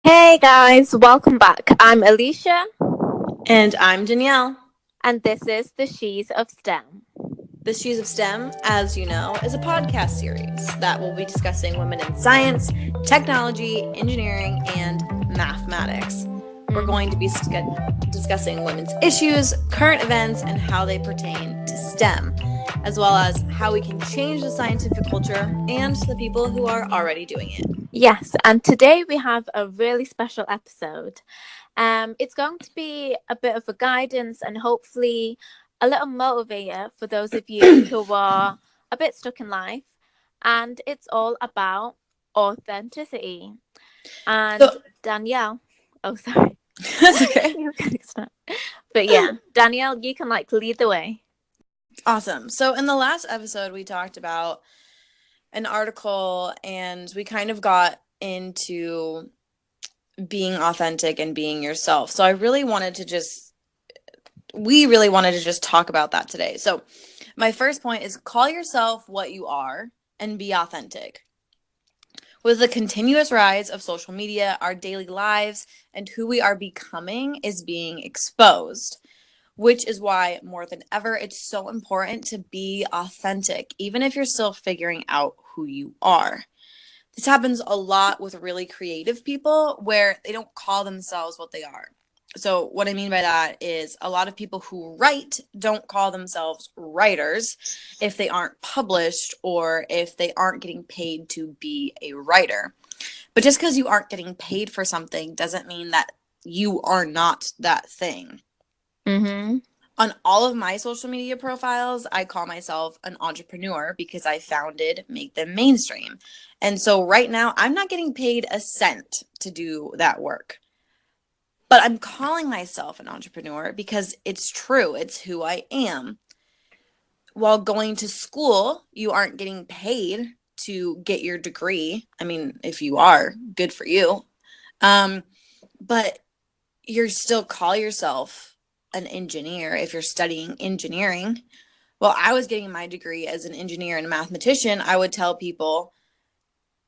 Hey guys, welcome back. I'm Aleesha, And I'm Danielle. and this is the She's of STEM. The Shoes of STEM, as you know, is a podcast series that will be discussing women in science, technology, engineering, and mathematics. We're going to be discussing women's issues, current events, and how they pertain to STEM, as well as how we can change the scientific culture and the people who are already doing it. Yes, and today we have a really special episode. It's going to be a bit of a guidance and hopefully a little motivator for those of you who are a bit stuck in life. And it's all about authenticity. And So, Danielle, oh, sorry. that's okay. You can start. But yeah, Danielle, you can lead the way. Awesome. So, in the last episode, we talked about an article and we kind of got into being authentic and being yourself. So we really wanted to just talk about that today. So my first point is call yourself what you are and be authentic. With the continuous rise of social media, our daily lives and who we are becoming is being exposed, which is why more than ever, it's so important to be authentic, even if you're still figuring out who you are. This happens a lot with really creative people where they don't call themselves what they are. So what I mean by that is a lot of people who write don't call themselves writers if they aren't published or if they aren't getting paid to be a writer. But just because you aren't getting paid for something doesn't mean that you are not that thing. Mm-hmm. On all of my social media profiles, I call myself an entrepreneur because I founded Make Them Mainstream. And so right now, I'm not getting paid a cent to do that work. But I'm calling myself an entrepreneur because it's true. It's who I am. While going to school, you aren't getting paid to get your degree. I mean, if you are, good for you. But you still call yourself an engineer if you're studying engineering. Well, I was getting my degree as an engineer and a mathematician. I would tell people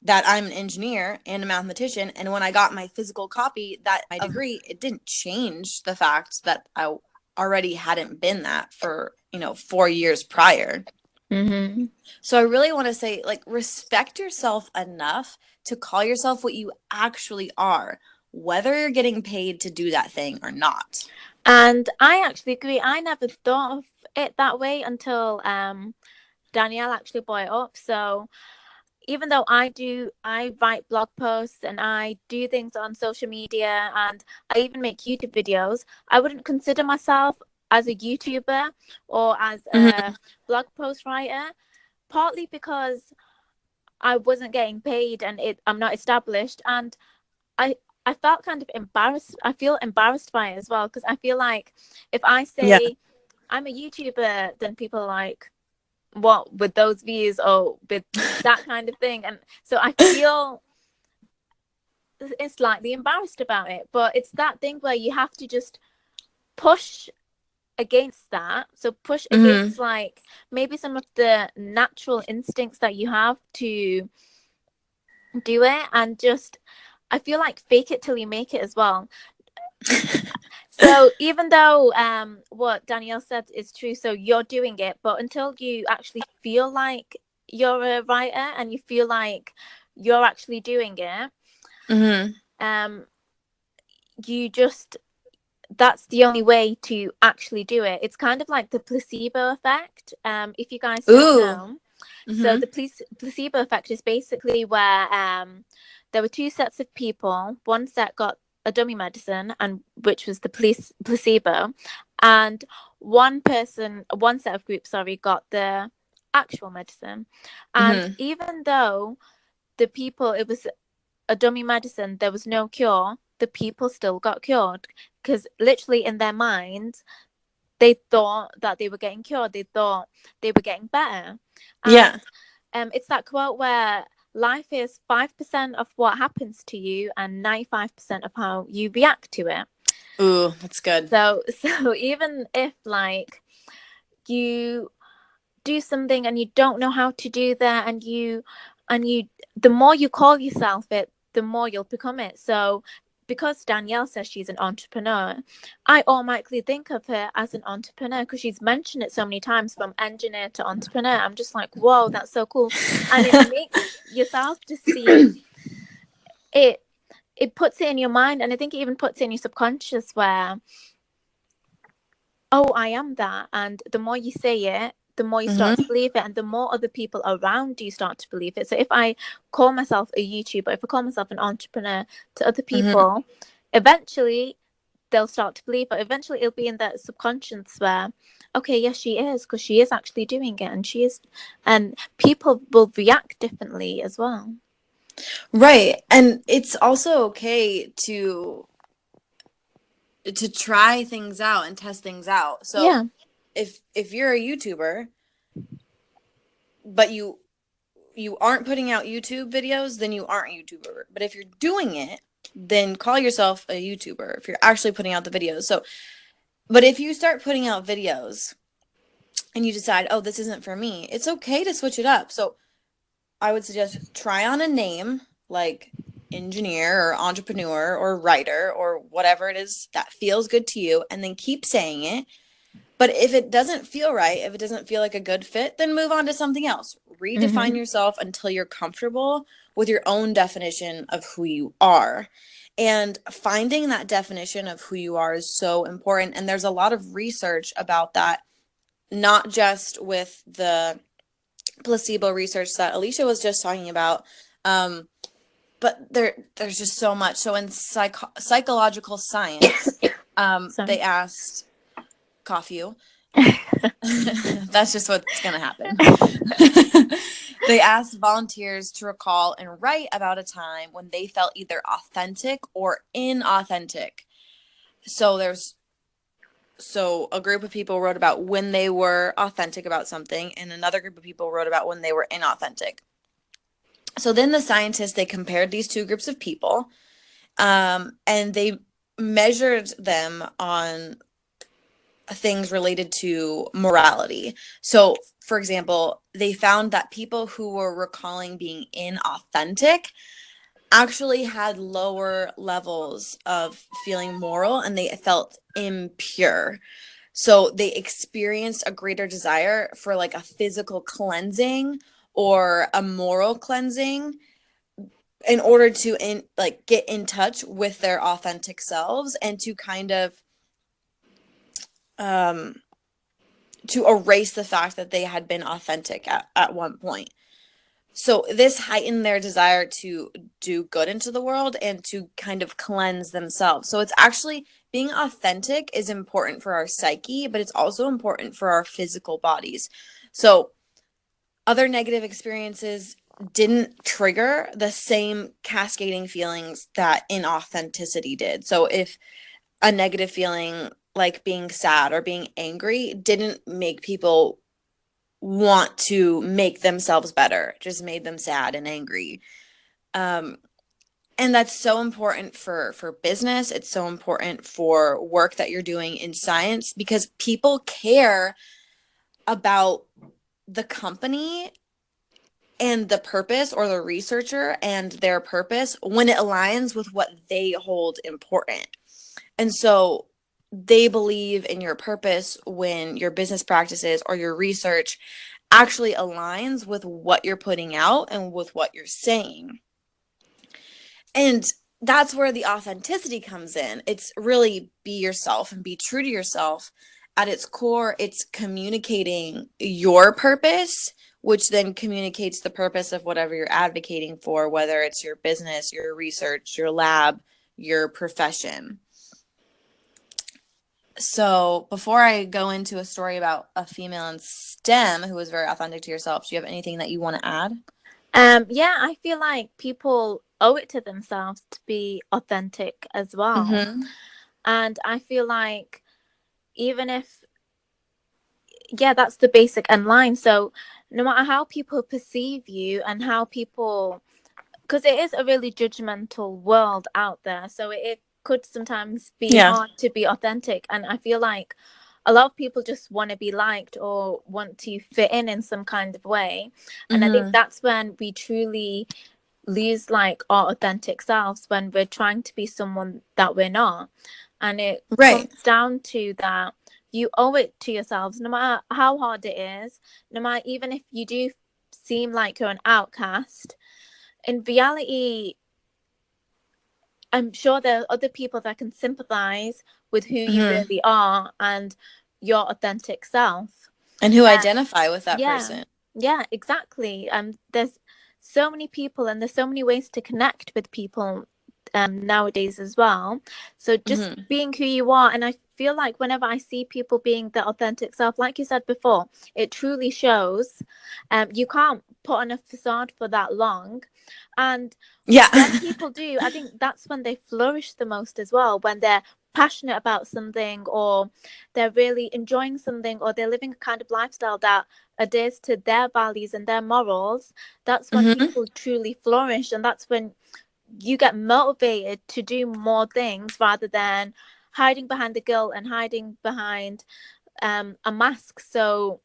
that I'm an engineer and a mathematician. And when I got my physical copy, that my degree, it didn't change the fact that I already hadn't been that for, 4 years prior. Mm-hmm. So I really want to say, respect yourself enough to call yourself what you actually are, whether you're getting paid to do that thing or not. And I actually agree. I never thought of it that way until Danielle actually brought it up. So even though I write blog posts and I do things on social media and I even make YouTube videos, I wouldn't consider myself as a YouTuber or as Mm-hmm. a blog post writer, partly because I wasn't getting paid and I'm not established. And I I felt kind of embarrassed. I feel embarrassed by it as well because I feel like if I Yeah. say I'm a YouTuber, then people are like, what with those views or with that kind of thing. And so I feel it's slightly embarrassed about it. But it's that thing where you have to just push against that. So push Mm-hmm. against maybe some of the natural instincts that you have to do it and just I feel like fake it till you make it as well. So even though what Danielle said is true, so you're doing it, but until you actually feel like you're a writer and you feel like you're actually doing it, Mm-hmm. um, you just that's the only way to actually do it. It's kind of like the placebo effect. If you guys don't Ooh. know, so Mm-hmm. the placebo effect is basically where there were two sets of people. One set got a dummy medicine, and which was the placebo, and one set of groups, sorry, got the actual medicine. And Mm-hmm. even though the people, it was a dummy medicine, there was no cure. The people still got cured because literally in their minds they thought that they were getting cured. They thought they were getting better. Yeah. And it's that quote where life is 5% of what happens to you and 95% of how you react to it. Ooh, that's good. So even if you do something and you don't know how to do that and you the more you call yourself it, the more you'll become it. So because Danielle says she's an entrepreneur, I automatically think of her as an entrepreneur because she's mentioned it so many times, from engineer to entrepreneur. I'm just like, whoa, that's so cool. And it makes yourself just seem it. It puts it in your mind, and I think it even puts it in your subconscious where, oh, I am that. And the more you say it, the more you start to believe it, and the more other people around you start to believe it. So if I call myself a YouTuber, if I call myself an entrepreneur to other people, eventually they'll start to believe it. Eventually it'll be in that subconscious where, okay, yes, she is, because she is actually doing it, and she is, and people will react differently as well. Right. And it's also okay to try things out and test things out. So Yeah. if you're a YouTuber, but you aren't putting out YouTube videos, then you aren't a YouTuber. But if you're doing it, then call yourself a YouTuber if you're actually putting out the videos. So, but if you start putting out videos and you decide, oh, this isn't for me, it's okay to switch it up. So I would suggest try on a name like engineer or entrepreneur or writer or whatever it is that feels good to you, and then keep saying it. But if it doesn't feel right, if it doesn't feel like a good fit, then move on to something else. Redefine yourself until you're comfortable with your own definition of who you are. And finding that definition of who you are is so important. And there's a lot of research about that, not just with the placebo research that Aleesha was just talking about, but there's just so much. So in psychological science, they asked cough you. That's just what's gonna happen. They asked volunteers to recall and write about a time when they felt either authentic or inauthentic. So a group of people wrote about when they were authentic about something, and another group of people wrote about when they were inauthentic. So then the scientists, they compared these two groups of people, and they measured them on things related to morality. So, for example, they found that people who were recalling being inauthentic actually had lower levels of feeling moral, and they felt impure. So they experienced a greater desire for like a physical cleansing or a moral cleansing in order to get in touch with their authentic selves, and to kind of to erase the fact that they had been authentic at one point. So this heightened their desire to do good into the world and to kind of cleanse themselves. So it's actually, being authentic is important for our psyche, but it's also important for our physical bodies. So other negative experiences didn't trigger the same cascading feelings that inauthenticity did. So if a negative feeling like being sad or being angry didn't make people want to make themselves better, just made them sad and angry. And that's so important for business. It's so important for work that you're doing in science, because people care about the company and the purpose, or the researcher and their purpose, when it aligns with what they hold important. And so they believe in your purpose when your business practices or your research actually aligns with what you're putting out and with what you're saying. And that's where the authenticity comes in. It's really be yourself and be true to yourself. At its core, it's communicating your purpose, which then communicates the purpose of whatever you're advocating for, whether it's your business, your research, your lab, your profession. So before I go into a story about a female in STEM who was very authentic to yourself, do you have anything that you want to add? Yeah, I feel like people owe it to themselves to be authentic as well. And I feel like even if, yeah, that's the basic end line. So no matter how people perceive you and how people, because it is a really judgmental world out there, so it could sometimes be hard to be authentic. And I feel like a lot of people just want to be liked or want to fit in some kind of way. And I think that's when we truly lose like our authentic selves when we're trying to be someone that we're not. And it Right. comes down to that you owe it to yourselves, no matter how hard it is, no matter, even if you do seem like you're an outcast. In reality, I'm sure there are other people that can sympathize with who you Mm-hmm. really are and your authentic self. And who Uh, identify with that yeah, person. yeah, exactly. There's so many people and there's so many ways to connect with people nowadays as well. So just Mm-hmm. being who you are, and I feel like whenever I see people being their authentic self, like you said before, it truly shows. You can't put on a facade for that long, and Yeah. when people do, I think that's when they flourish the most as well, when they're passionate about something, or they're really enjoying something, or they're living a kind of lifestyle that adheres to their values and their morals. That's when Mm-hmm. people truly flourish, and that's when you get motivated to do more things rather than hiding behind the guilt and hiding behind a mask. So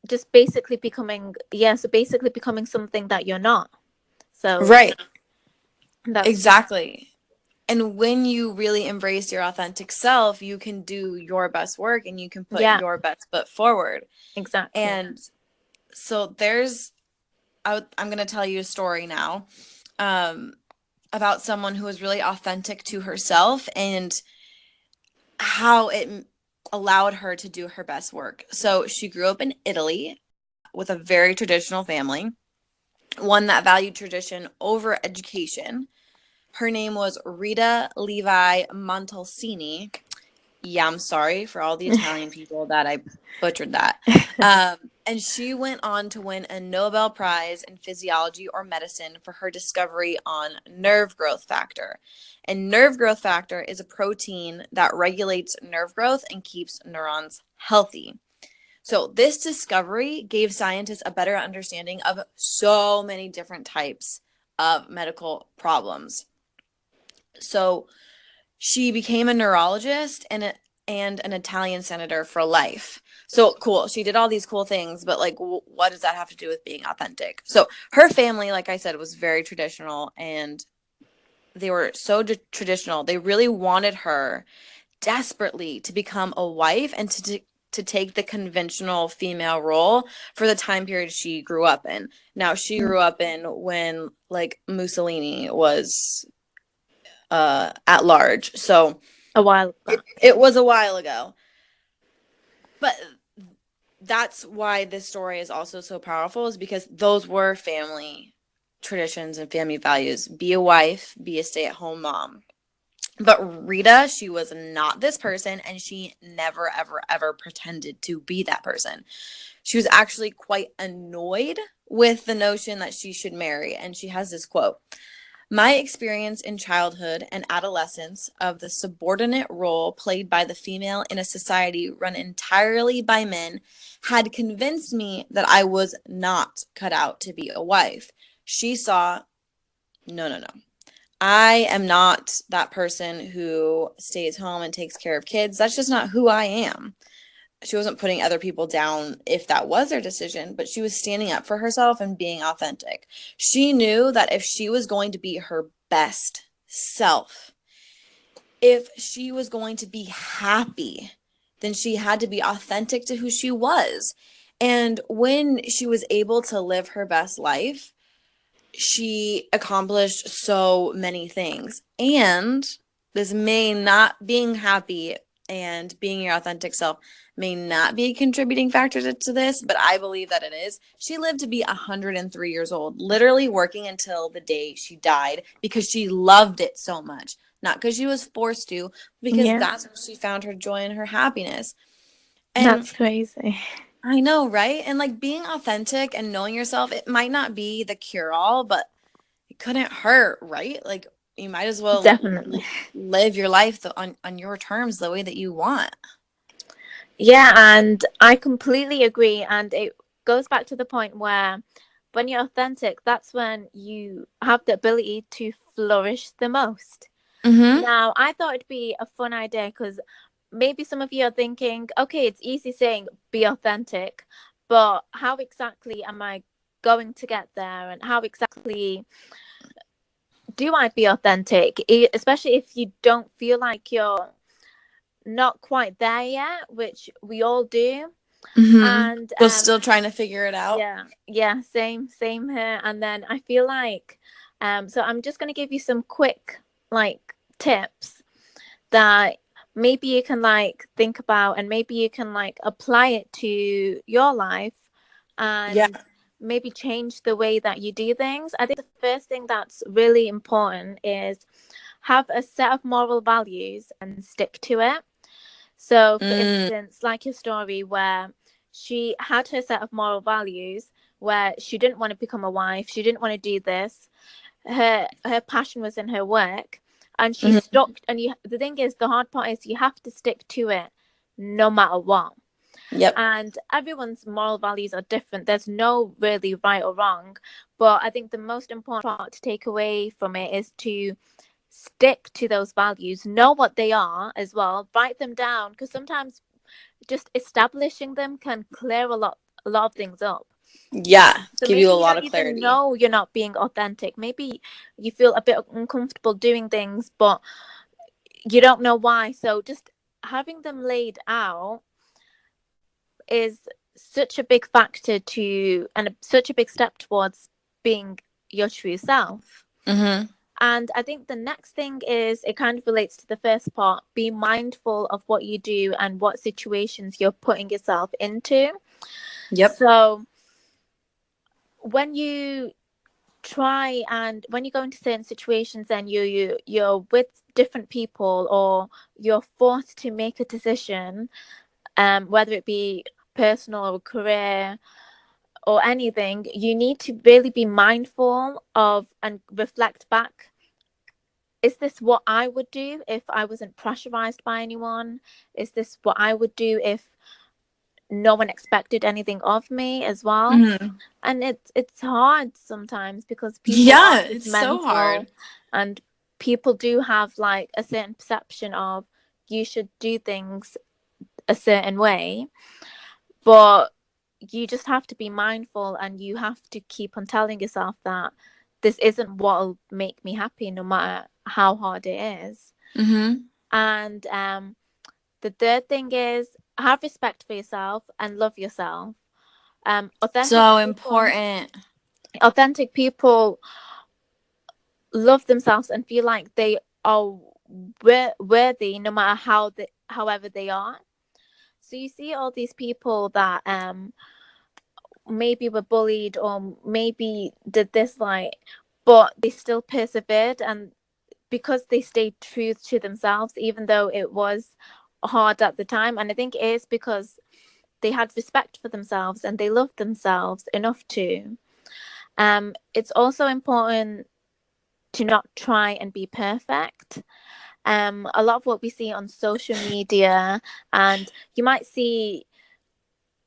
just basically becoming, yeah, so basically becoming something that you're not. So Right. that's just, Exactly. And when you really embrace your authentic self, you can do your best work and you can put yeah, your best foot forward. exactly. And so I'm going to tell you a story now, um, about someone who was really authentic to herself and how it allowed her to do her best work. So she grew up in Italy with a very traditional family, one that valued tradition over education. Her name was Rita Levi Montalcini. Yeah, I'm sorry for all the Italian people that I butchered that. And she went on to win a Nobel Prize in physiology or medicine for her discovery on nerve growth factor. And nerve growth factor is a protein that regulates nerve growth and keeps neurons healthy. So, this discovery gave scientists a better understanding of so many different types of medical problems. So, she became a neurologist and an Italian senator for life. So cool. She did all these cool things, but like, what does that have to do with being authentic? So her family, like I said, was very traditional, and they were so traditional. They really wanted her desperately to become a wife and to take the conventional female role for the time period she grew up in. Now, she grew up in when like Mussolini was at large. So A while back. it was a while ago. But that's why this story is also so powerful, is because those were family traditions and family values. Be a wife, be a stay-at-home mom. But Rita, she was not this person, and she never, ever, ever pretended to be that person. She was actually quite annoyed with the notion that she should marry. And she has this quote: "My experience in childhood and adolescence of the subordinate role played by the female in a society run entirely by men had convinced me that I was not cut out to be a wife." She saw, no, no, no. I am not that person who stays home and takes care of kids. That's just not who I am. She wasn't putting other people down if that was their decision, but she was standing up for herself and being authentic. She knew that if she was going to be her best self, if she was going to be happy, then she had to be authentic to who she was. And when she was able to live her best life, she accomplished so many things. And this may not, being happy and being your authentic self may not be a contributing factor to this, but I believe that it is. She lived to be 103 years old, literally working until the day she died because she loved it so much. Not because she was forced to, because Yeah, that's where she found her joy and her happiness. And that's crazy. I know, right? And like being authentic and knowing yourself, it might not be the cure all, but it couldn't hurt, right? Like you might as well Definitely. live your life on your terms, the way that you want. Yeah, and I completely agree. And it goes back to the point where when you're authentic, that's when you have the ability to flourish the most. Mm-hmm. Now, I thought it'd be a fun idea because maybe some of you are thinking, okay, it's easy saying be authentic, but how exactly am I going to get there, and how exactly do I be authentic, especially if you don't feel like you're not quite there yet, which we all do. Mm-hmm. And But still trying to figure it out. yeah, same here. And then I feel like so I'm just going to give you some quick like tips that maybe you can like think about, and maybe you can like apply it to your life, Yeah. and maybe change the way that you do things. I think the first thing that's really important is have a set of moral values and stick to it. So, for instance, like your story where she had her set of moral values, where she didn't want to become a wife, she didn't want to do this. Her passion was in her work, and she stuck. And the thing is, the hard part is you have to stick to it, no matter what. Yep. And everyone's moral values are different. There's no really right or wrong, but I think the most important part to take away from it is to stick to those values, know what they are as well, write them down, because sometimes just establishing them can clear a lot of things up. Yeah. So Give you maybe a you lot don't of even clarity. know you're not being authentic. Maybe you feel a bit uncomfortable doing things, but you don't know why. So just having them laid out is such a big factor to, and such a big step towards being your true self. Mm-hmm. And I think the next thing is, it kind of relates to the first part, be mindful of what you do and what situations you're putting yourself into. Yep. So when you when you go into certain situations and you're with different people, or you're forced to make a decision, whether it be personal or career or anything, you need to really be mindful of and reflect back. Is this what I would do if I wasn't pressurized by anyone? Is this what I would do if no one expected anything of me as well? Mm-hmm. And it's hard sometimes, because people are Yeah, it's so judgmental, hard. and people do have like a certain perception of you should do things a certain way, but you just have to be mindful, and you have to keep on telling yourself that this isn't what'll make me happy, no matter how hard it is. Mm-hmm. And the third thing is, have respect for yourself and love yourself. Authentic So people, important. authentic people love themselves and feel like they are worthy, no matter however they are. So you see all these people that maybe were bullied, or maybe did this, like, but they still persevered, and because they stayed true to themselves, even though it was hard at the time. And I think it is because they had respect for themselves and they loved themselves enough to. It's also important to not try and be perfect. A lot of what we see on social media, and you might see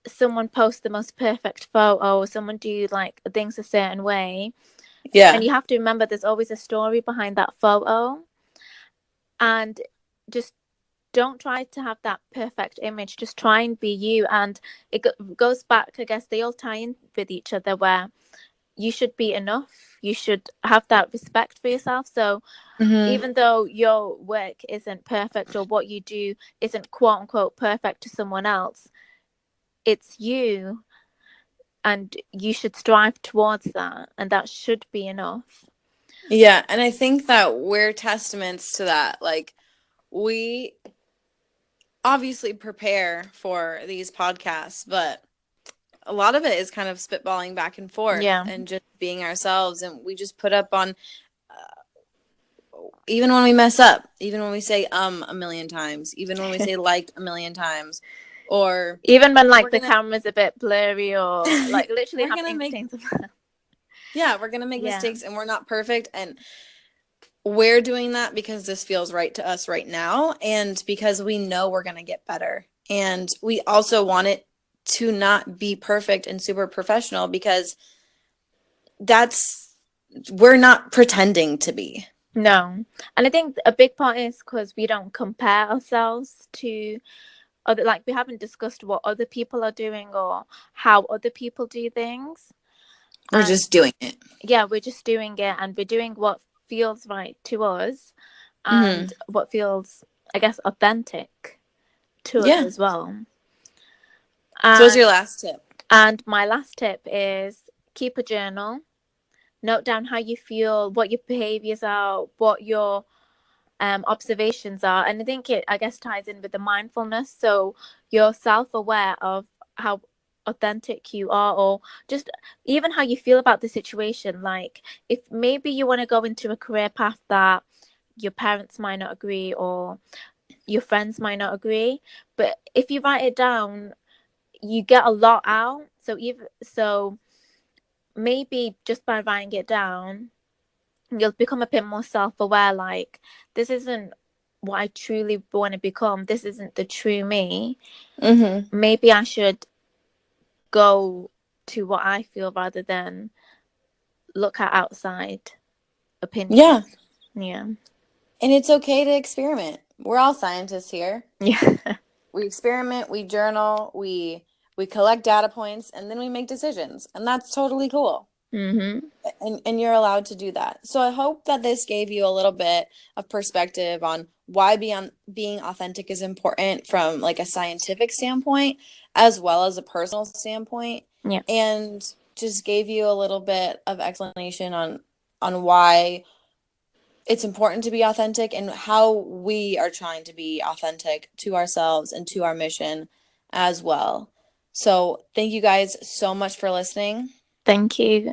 someone post the most perfect photo, or someone do like things a certain way, and Yeah. you have to remember there's always a story behind that photo. And just don't try to have that perfect image, just try and be you. And it goes back, I guess they all tie in with each other, where you should be enough, you should have that respect for yourself. So Mm-hmm. even though your work isn't perfect, or what you do isn't quote unquote perfect to someone else, it's you, and you should strive towards that, and that should be enough. Yeah, and I think that we're testaments to that. Like, we obviously prepare for these podcasts, but a lot of it is kind of spitballing back and forth Yeah. and just being ourselves. And we just put up on, even when we mess up, even when we say a million times, even when we say like a million times, or Even when we're like the gonna camera's a bit blurry, or like literally we're have gonna ink make stains. yeah, we're gonna make Yeah. mistakes, and we're not perfect. And we're doing that because this feels right to us right now, and because we know we're gonna get better. And we also want it to not be perfect and super professional, because that's we're not pretending to be. No. And I think a big part is because we don't compare ourselves to other, like we haven't discussed what other people are doing or how other people do things. We're just doing it. Yeah, we're just doing it, and we're doing what feels right to us and Mm-hmm. what feels, I guess, authentic to us Yeah. as well. So what's And your last tip? my last tip is keep a journal. Note down how you feel, what your behaviors are, what your observations are. And I think it, I guess, ties in with the mindfulness. So you're self-aware of how authentic you are, or just even how you feel about the situation. Like, if maybe you want to go into a career path that your parents might not agree, or your friends might not agree, but if you write it down, you get a lot out. So maybe just by writing it down, you'll become a bit more self-aware. Like, this isn't what I truly want to become, this isn't the true me. Mm-hmm. Maybe I should go to what I feel rather than look at outside Yeah. opinions. Yeah. And it's okay to experiment. We're all scientists here. Yeah. We experiment, we journal, we collect data points, and then we make decisions. And that's totally cool. Mm-hmm. And you're allowed to do that. So I hope that this gave you a little bit of perspective on why being authentic is important from like a scientific standpoint as well as a personal standpoint, Yeah. and just gave you a little bit of explanation on why it's important to be authentic and how we are trying to be authentic to ourselves and to our mission as well. So, thank you guys so much for listening. Thank you.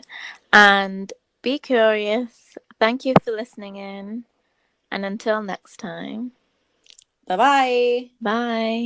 And be curious. Thank you for listening in. And until next time, Bye bye. bye.